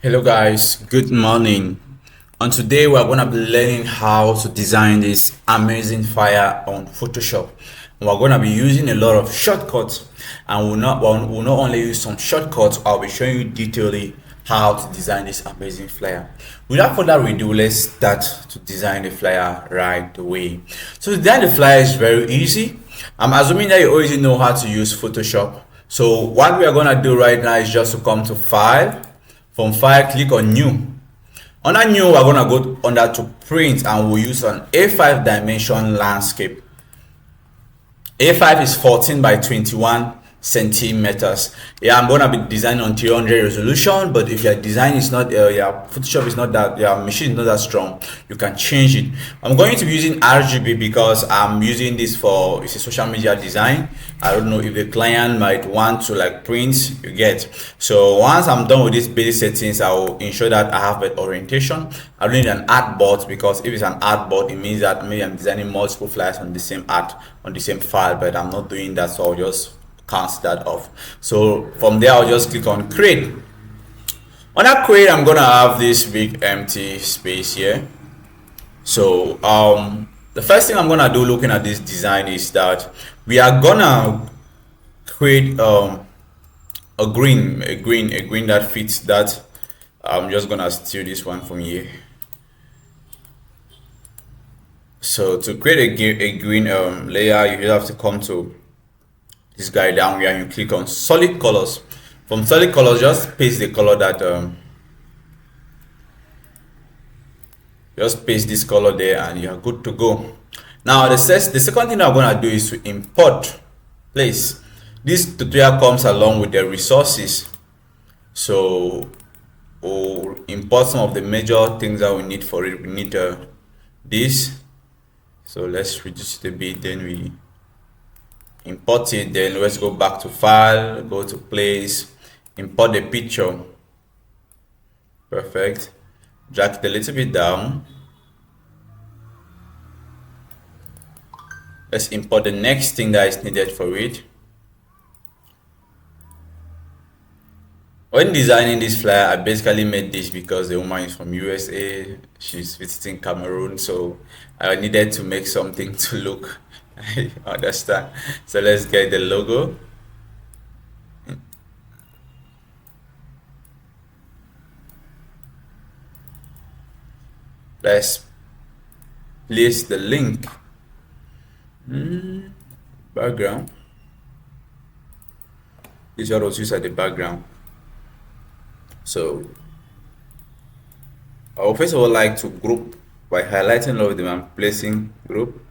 Hello guys, good morning. And today we're going to be learning how to design this amazing flyer on Photoshop. And we're going to be using a lot of shortcuts, and we'll not only use some shortcuts, I'll be showing you detailedly how to design this amazing flyer. Without further ado, let's start to design the flyer right away. So to design the flyer is very easy. I'm assuming that you already know how to use Photoshop. So what we are going to do right now is just to come to File. From File, click on New. Under New, we're gonna go under to Print, and we'll use an A5 dimension landscape. A5 is 14 by 21 centimeters. Yeah, I'm gonna be designing on 300 resolution, but if your design is not Photoshop is not that, your machine is not that strong, you can change it. I'm going to be using RGB because I'm using this for, it's a social media design. I don't know if the client might want to like print, you get. So once I'm done with these basic settings, I will ensure that I have an orientation. I don't need an artboard, because if it's an artboard, it means that maybe I'm designing multiple flyers on the same art, on the same file, but I'm not doing that, so I'll just cancel that off. So from there, I'll just click on Create. Under Create, I'm gonna have this big empty space here. So the first thing I'm gonna do looking at this design is that we are gonna create a green that fits that. I'm just gonna steal this one from here. So to create a green layer, you have to come to this guy down here and you click on solid colors. From solid colors, just paste the color that just paste this color there and you're good to go. Now the second thing I'm going to do is to import place. This tutorial comes along with the resources, so we'll import some of the major things that we need for it. We need this, so let's reduce it a bit, then we import it. Then let's go back to File, go to Place, import the picture. Perfect. Drag it a little bit down. Let's import the next thing that is needed for it. When designing this flyer, I basically made this because the woman is from USA, she's visiting Cameroon, so I needed to make something to look I understand. So let's get the logo. Let's place the link. Background. This is what was used as the background. So I would first of all like to group by highlighting all of them and placing group.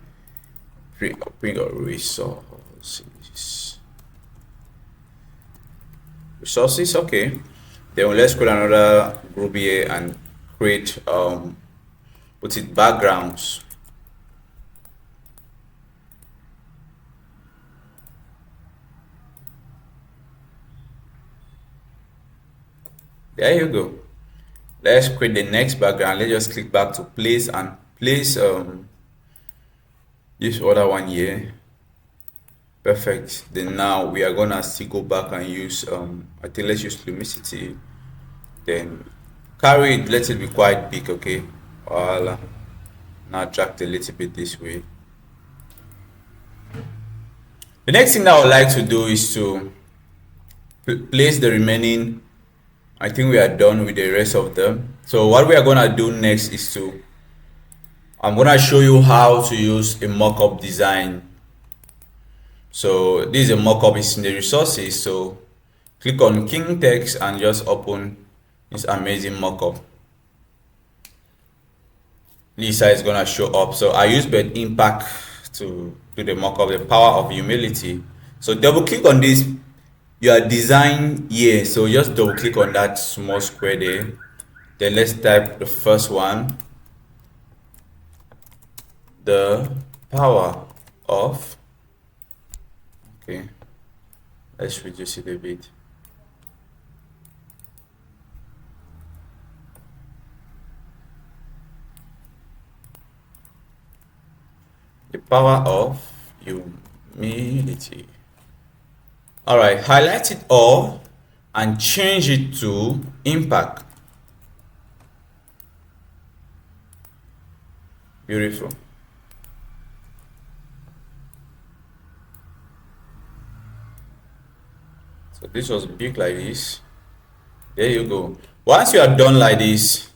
Bring up resources. Okay, then let's create another group here and create put it backgrounds. There you go. Let's create the next background. Let's just click back to place and place this other one here. Perfect. Then now we are gonna still go back and use I think let's use luminosity, then carry it, let it be quite big. Okay, voila. Now drag a little bit this way. The next thing that I would like to do is to place the remaining. I think we are done with the rest of them. So what we are gonna do next is I'm gonna show you how to use a mock-up design. So this is a mock-up, is in the resources. So click on King Text and just open this amazing mock-up. Lisa is gonna show up. So I use Bed Impact to do the mock-up, the power of humility. So double click on this, your design here. So just double click on that small square there. Then let's type the first one, the power of, okay, let's reduce it a bit. The power of humility. All right, highlight it all and change it to impact. Beautiful. So this was big like this. There you go. Once you are done like this,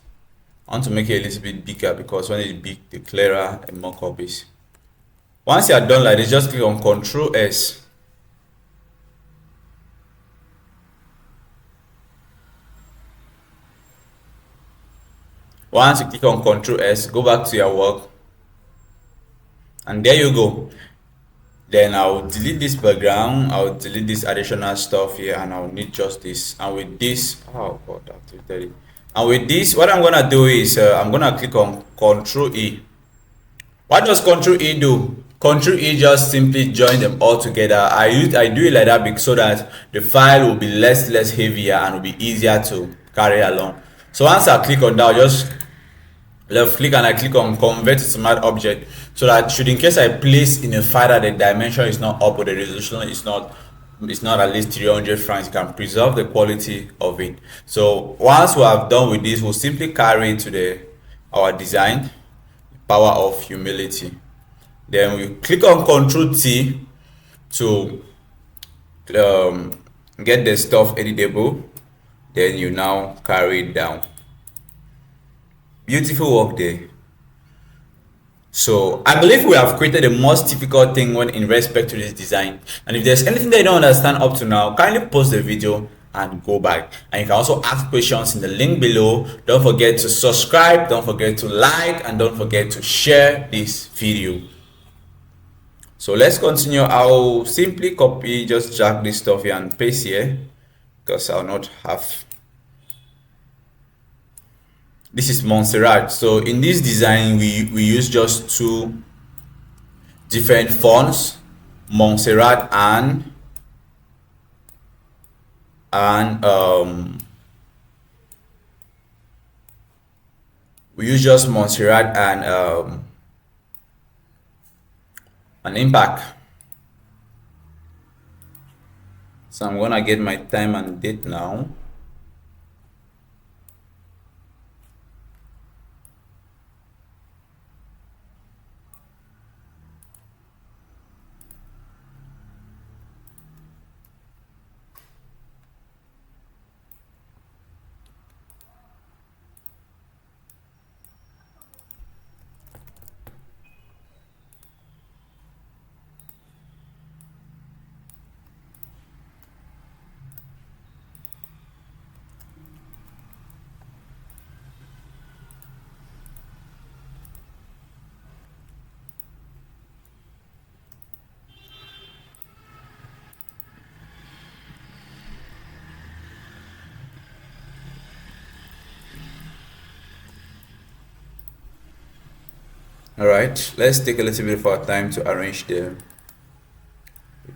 I want to make it a little bit bigger because when it's big, the clearer a mockup is. Once you are done like this, just click on Ctrl S. Once you click on Ctrl S, go back to your work, and there you go. Then I'll delete this background, I'll delete this additional stuff here, and I'll need just this. And with this, oh god, I've deleted it. And with this, what I'm gonna do is I'm gonna click on Ctrl E. What does Ctrl E do? Ctrl E just simply join them all together. I do it like that because so that the file will be less heavier and will be easier to carry along. So once I click on that, I'll just left click and I click on convert to smart object, so that should in case I place in a file that the dimension is not up or the resolution is not at least 300 frames, you can preserve the quality of it. So once we have done with this, we'll simply carry it to our design, power of humility. Then we click on Ctrl T to get the stuff editable. Then you now carry it down. Beautiful work there. So I believe we have created the most difficult thing when in respect to this design. And if there's anything that you don't understand up to now, kindly pause the video and go back. And you can also ask questions in the link below. Don't forget to subscribe, don't forget to like, and don't forget to share this video. So let's continue. I'll simply copy, just drag this stuff here and paste here, because I'll not have. This is Montserrat. So in this design, we use just two different fonts, Montserrat and we use just Montserrat and an impact. So I'm gonna get my time and date now. All right, let's take a little bit of our time to arrange the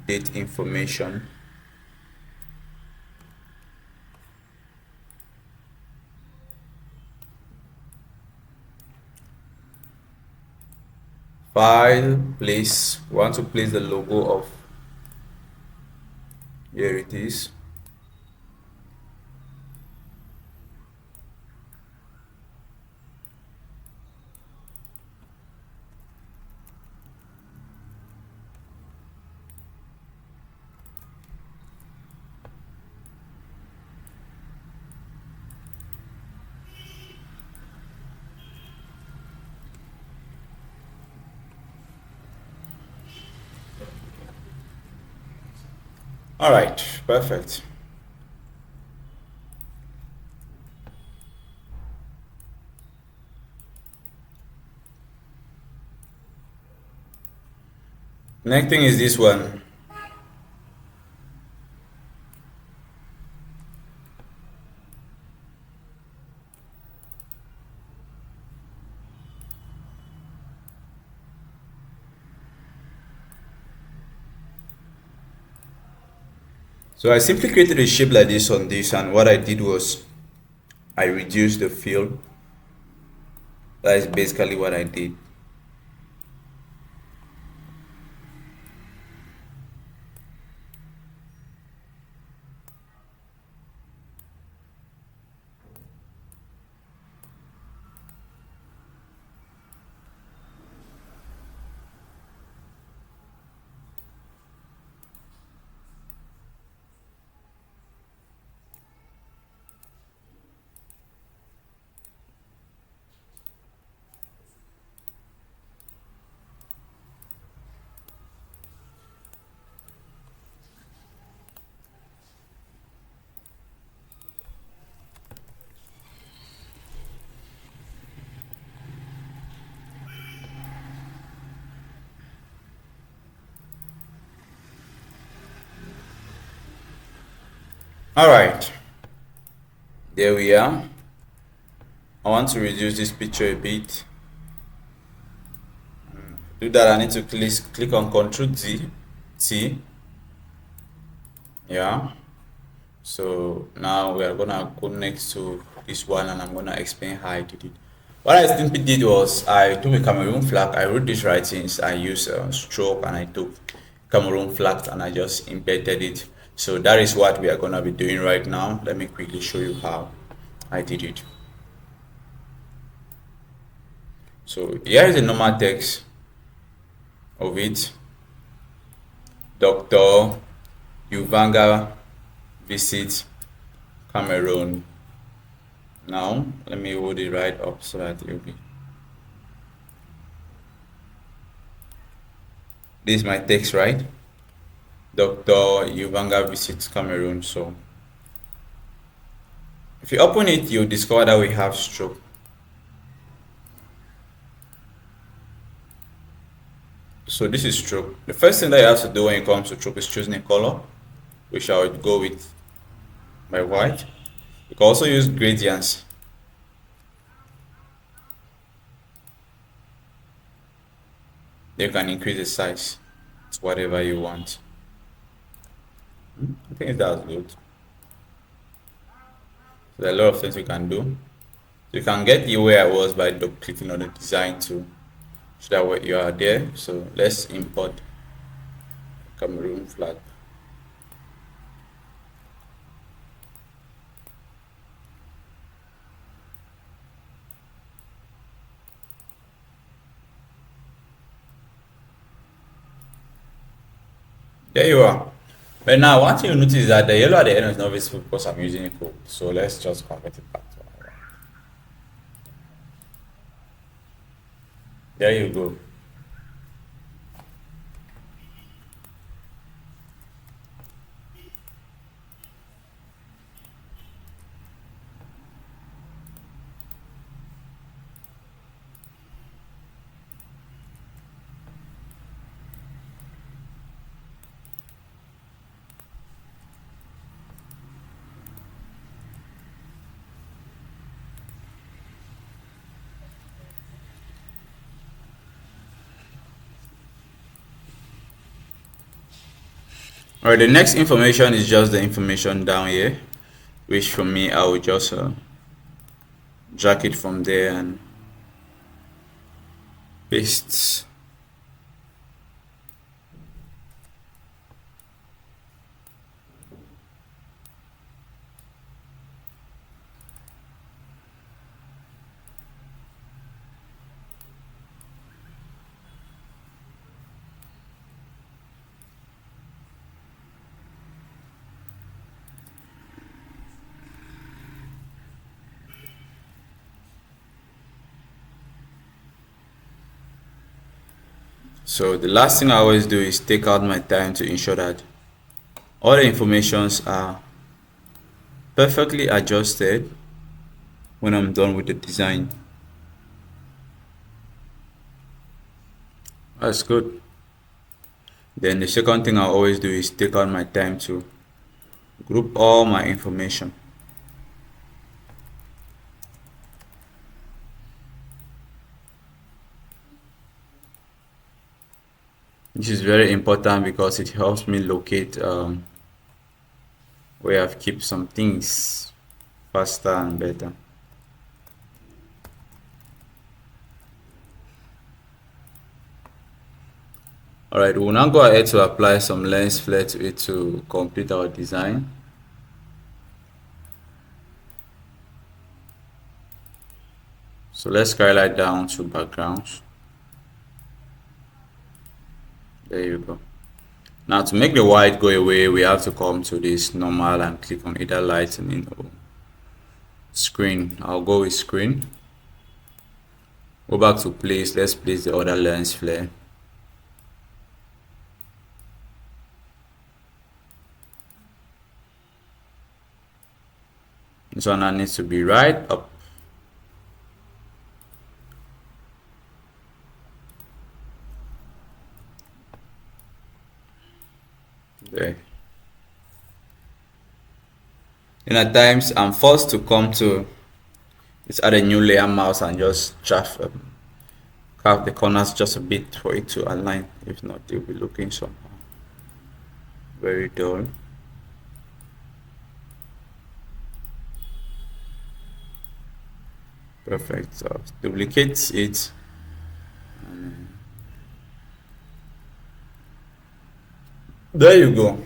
date information. File, place. We want to place the logo of, here it is. All right, perfect. Next thing is this one. So I simply created a shape like this on this, and what I did was I reduced the fill. That is basically what I did. All right, there we are. I want to reduce this picture a bit. Do that, I need to click on Ctrl T. Yeah. So now we are gonna go next to this one, and I'm gonna explain how I did it. What I simply did was I took a Cameroon flag, I wrote these writings, I used stroke, and I took Cameroon flag and I just embedded it. So that is what we are gonna be doing right now. Let me quickly show you how I did it. So here is the normal text of it. Dr. Uvanga visit Cameroon. Now let me hold it right up so that it will be. This is my text, right? Dr. Uvanga visits Cameroon. So if you open it, you'll discover that we have stroke. So this is stroke. The first thing that you have to do when it comes to stroke is choosing a color, which I would go with my white. You can also use gradients. You can increase the size to whatever you want. I think that's good. So there are a lot of things we can do. You can get you where I was by clicking on the design tool. So that way you are there. So let's import Cameroon flag. There you are. But now one thing you notice is that the yellow at the end is not visible because I'm using a code. So let's just convert it back to our. There you go. All right, the next information is just the information down here, which for me I will just drag it from there and paste. So the last thing I always do is take out my time to ensure that all the informations are perfectly adjusted when I'm done with the design. That's good. Then the second thing I always do is take out my time to group all my information. This is very important because it helps me locate where I've kept some things faster and better. Alright, we'll now go ahead to apply some lens flare to it to complete our design. So let's highlight down to backgrounds. There you go. Now to make the white go away, we have to come to this normal and click on either lightning or screen. I'll go with screen. Go back to place. Let's place the other lens flare. This one now needs to be right up. There. At times I'm forced to come to add a new layer mouse and just carve the corners just a bit for it to align. If not, it will be looking somehow very dull. Perfect. So duplicate it. There you go.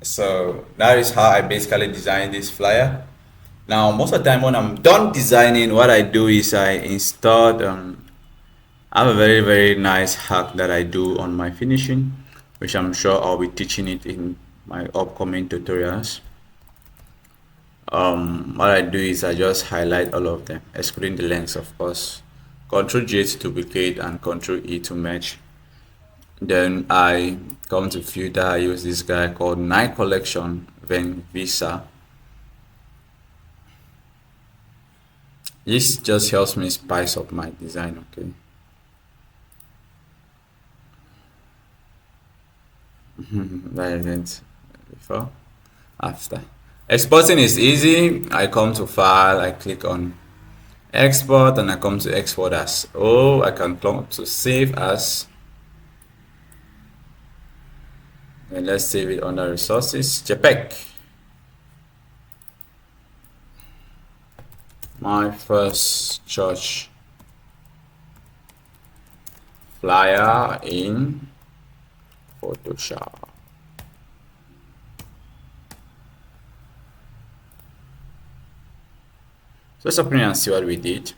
So that is how I basically design this flyer. Now, most of the time when I'm done designing, what I do is I installed I have a very nice hack that I do on my finishing, which I'm sure I'll be teaching it in my upcoming tutorials. What I do is I just highlight all of them, excluding the links, of course. Control J to duplicate and Control E to merge. Then I come to filter. I use this guy called Night Collection, then Visa. This just helps me spice up my design, okay? That isn't before, after. Exporting is easy. I come to File, I click on Export, and I come to Export as. Oh, I can come to Save as. And let's save it under Resources, JPEG. My first church flyer in Photoshop. So let's open it and see what we did.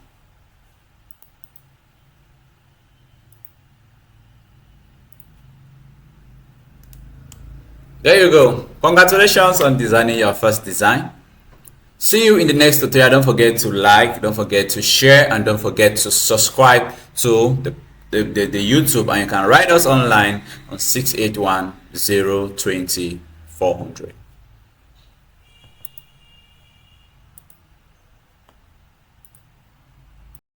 There you go. Congratulations on designing your first design. See you in the next tutorial. Don't forget to like, don't forget to share, and don't forget to subscribe to the YouTube, and you can write us online on 681 020 400.